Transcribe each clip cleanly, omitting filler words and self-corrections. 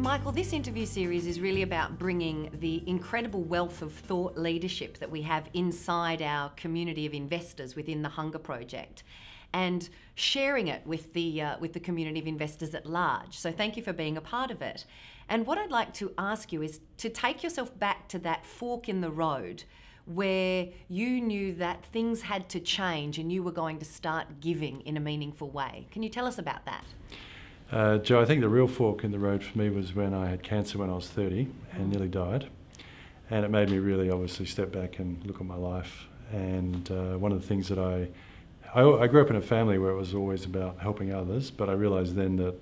Michael, this interview series is really about bringing the incredible wealth of thought leadership that we have inside our community of investors within the Hunger Project and sharing it with the community of investors at large. So thank you for being a part of it. And what I'd like to ask you is to take yourself back to that fork in the road where you knew that things had to change and you were going to start giving in a meaningful way. Can you tell us about that? Joe, I think the real fork in the road for me was when I had cancer when I was 30 and nearly died. And it made me really obviously step back and look at my life. And one of the things that I grew up in a family where it was always about helping others, but I realised then that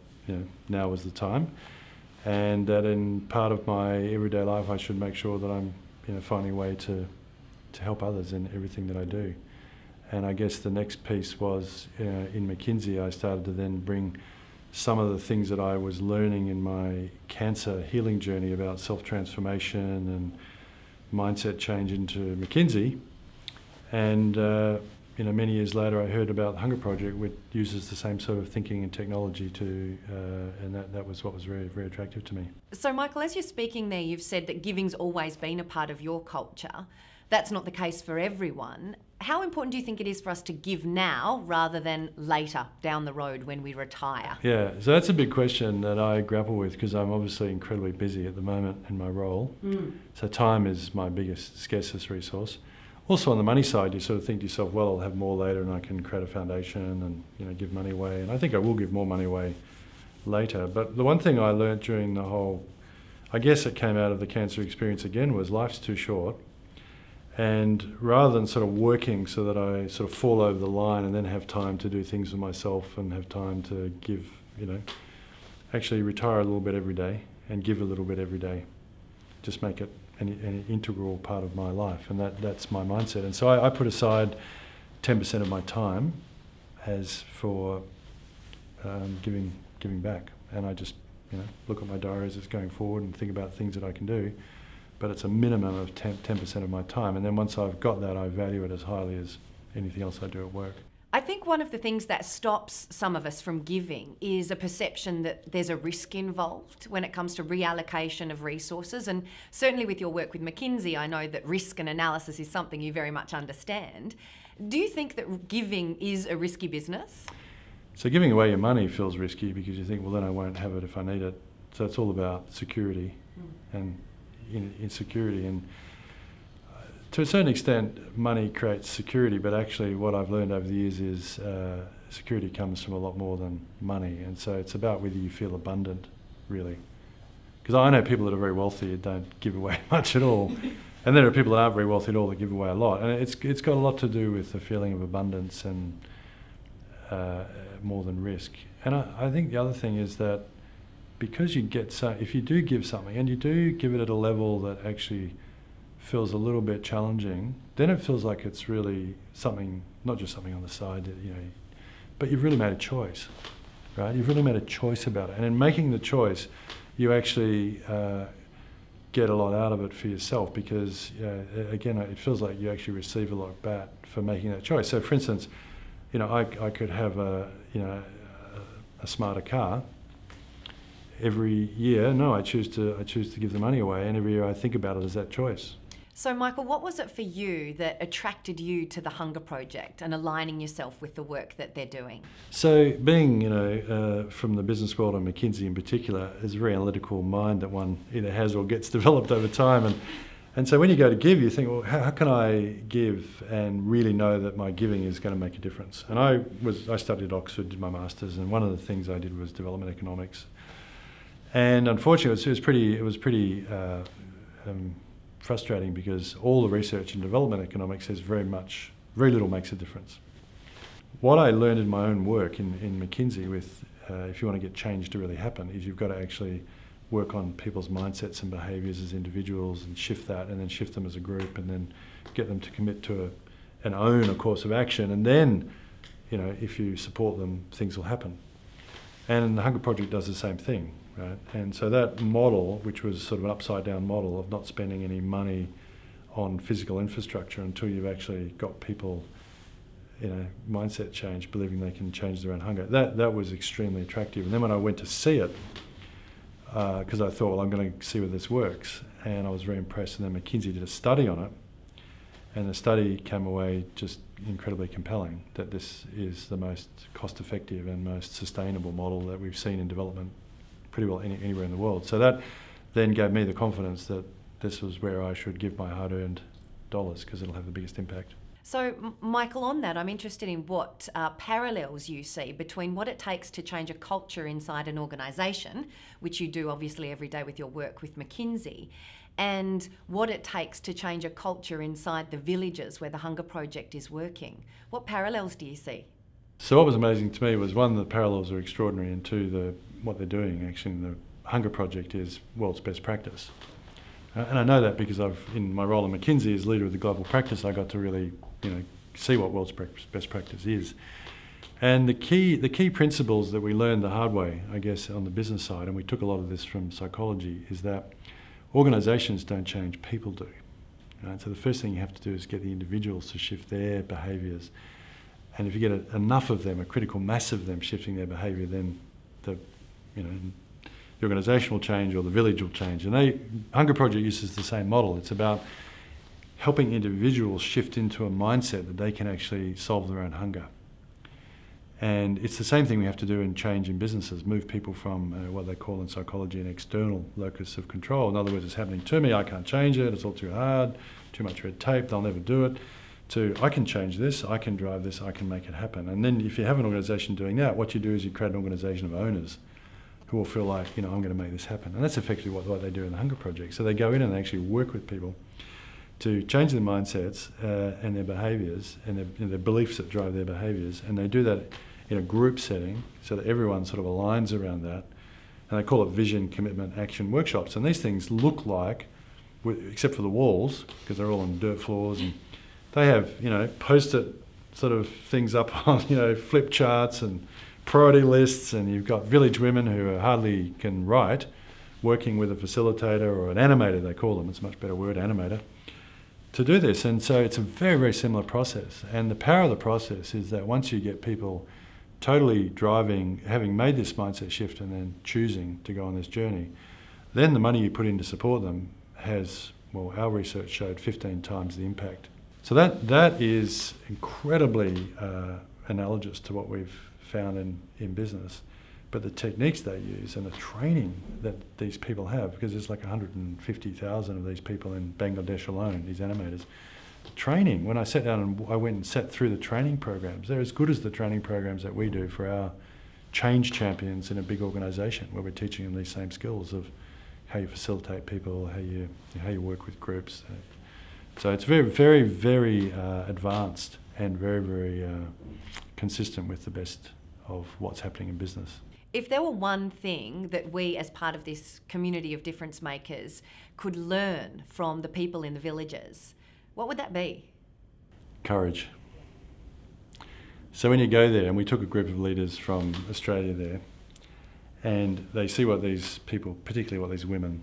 now was the time. And that in part of my everyday life I should make sure that I'm finding a way to help others in everything that I do. And I guess the next piece was in McKinsey I started to then bring some of the things that I was learning in my cancer healing journey about self-transformation and mindset change into McKinsey. And many years later I heard about the Hunger Project, which uses the same sort of thinking and technology and that was what was very, very attractive to me. So Michael, as you're speaking there, you've said that giving's always been a part of your culture. That's not the case for everyone. How important do you think it is for us to give now rather than later down the road when we retire? Yeah, so that's a big question that I grapple with because I'm obviously incredibly busy at the moment in my role. So time is my biggest, scarcest resource. Also on the money side, you sort of think to yourself, well, I'll have more later and I can create a foundation and give money away. And I think I will give more money away later. But the one thing I learnt during the whole, I guess it came out of the cancer experience again, was life's too short. And rather than sort of working so that I sort of fall over the line and then have time to do things for myself and have time to give, actually retire a little bit every day and give a little bit every day. Just make it an integral part of my life, and that's my mindset. And so I put aside 10% of my time as for giving back. And I just look at my diary as it's going forward and think about things that I can do. But it's a minimum of 10% of my time. And then once I've got that, I value it as highly as anything else I do at work. I think one of the things that stops some of us from giving is a perception that there's a risk involved when it comes to reallocation of resources. And certainly with your work with McKinsey, I know that risk and analysis is something you very much understand. Do you think that giving is a risky business? So giving away your money feels risky because you think, well, then I won't have it if I need it. So it's all about security and insecurity, and to a certain extent money creates security, but actually what I've learned over the years is security comes from a lot more than money, and so it's about whether you feel abundant, really. Because I know people that are very wealthy that don't give away much at all, and there are people that aren't very wealthy at all that give away a lot, and it's got a lot to do with the feeling of abundance and more than risk. And I think the other thing is that because if you do give something and you do give it at a level that actually feels a little bit challenging, then it feels like it's really something, not just something on the side, but you've really made a choice, right? You've really made a choice about it. And in making the choice, you actually get a lot out of it for yourself because, again, it feels like you actually receive a lot back for making that choice. So for instance, I could have a smarter car. Every year, no, I choose to give the money away, and every year I think about it as that choice. So Michael, what was it for you that attracted you to the Hunger Project and aligning yourself with the work that they're doing? So being, from the business world and McKinsey in particular, is a very analytical mind that one either has or gets developed over time. And so when you go to give, you think, well, how can I give and really know that my giving is going to make a difference? And I studied at Oxford, did my master's, and one of the things I did was development economics. And unfortunately, it was pretty frustrating because all the research in development economics says very little makes a difference. What I learned in my own work in McKinsey with, if you want to get change to really happen, is you've got to actually work on people's mindsets and behaviours as individuals and shift that, and then shift them as a group, and then get them to commit to and own a course of action. And then, if you support them, things will happen. And the Hunger Project does the same thing. Right? And so that model, which was sort of an upside down model of not spending any money on physical infrastructure until you've actually got people mindset change, believing they can change their own hunger, that was extremely attractive. And then when I went to see it, because I thought, well, I'm going to see whether this works. And I was very impressed. And then McKinsey did a study on it. And the study came away just incredibly compelling, that this is the most cost-effective and most sustainable model that we've seen in development pretty well anywhere in the world. So that then gave me the confidence that this was where I should give my hard-earned dollars, because it'll have the biggest impact. So, Michael, on that, I'm interested in what parallels you see between what it takes to change a culture inside an organisation, which you do obviously every day with your work with McKinsey, and what it takes to change a culture inside the villages where the Hunger Project is working. What parallels do you see? So what was amazing to me was, one, the parallels are extraordinary, and two, what they're doing actually in the Hunger Project is world's best practice. And I know that because in my role in McKinsey as leader of the global practice, I got to really see what world's best practice is. And the key principles that we learned the hard way, I guess, on the business side, and we took a lot of this from psychology, is that organisations don't change, people do. Right? So the first thing you have to do is get the individuals to shift their behaviours. And if you get enough of them, a critical mass of them shifting their behaviour, then the organisation will change, or the village will change. And Hunger Project uses the same model. It's about helping individuals shift into a mindset that they can actually solve their own hunger. And it's the same thing we have to do in change in businesses, move people from what they call in psychology an external locus of control. In other words, it's happening to me, I can't change it, it's all too hard, too much red tape, they'll never do it, to I can change this, I can drive this, I can make it happen. And then if you have an organisation doing that, what you do is you create an organisation of owners who will feel like, I'm going to make this happen. And that's effectively what they do in the Hunger Project. So they go in and they actually work with people to change their mindsets and their behaviours and their beliefs that drive their behaviours. And they do that in a group setting so that everyone sort of aligns around that. And they call it vision, commitment, action workshops. And these things look like, except for the walls, because they're all on dirt floors, and they have, post-it sort of things up on, flip charts and priority lists, and you've got village women who hardly can write, working with a facilitator or an animator, they call them, it's a much better word, animator, to do this. And so it's a very, very similar process. And the power of the process is that once you get people totally driving, having made this mindset shift and then choosing to go on this journey, then the money you put in to support them has, well, our research showed 15 times the impact. So that is incredibly analogous to what we've found in business. But the techniques they use and the training that these people have, because there's like 150,000 of these people in Bangladesh alone, these animators. The training, when I sat down and I went and sat through the training programs, they're as good as the training programs that we do for our change champions in a big organisation, where we're teaching them these same skills of how you facilitate people, how you work with groups. So it's very, very, very advanced and very, very consistent with the best of what's happening in business. If there were one thing that we, as part of this community of difference makers, could learn from the people in the villages, what would that be? Courage. So when you go there, and we took a group of leaders from Australia there, and they see what these people, particularly what these women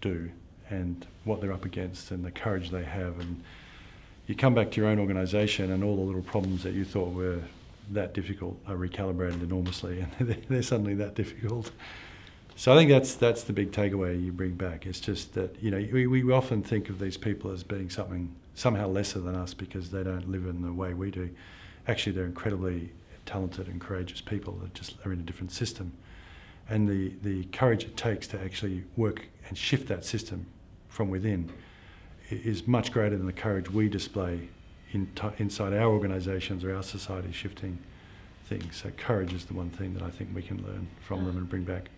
do, and what they're up against, and the courage they have, and you come back to your own organisation and all the little problems that you thought were that difficult are recalibrated enormously, and they're suddenly that difficult. So I think that's the big takeaway you bring back. It's just that we often think of these people as being somehow lesser than us because they don't live in the way we do. Actually, they're incredibly talented and courageous people that just are in a different system. And the courage it takes to actually work and shift that system from within is much greater than the courage we display inside our organisations or our society shifting things. So courage is the one thing that I think we can learn from them and bring back.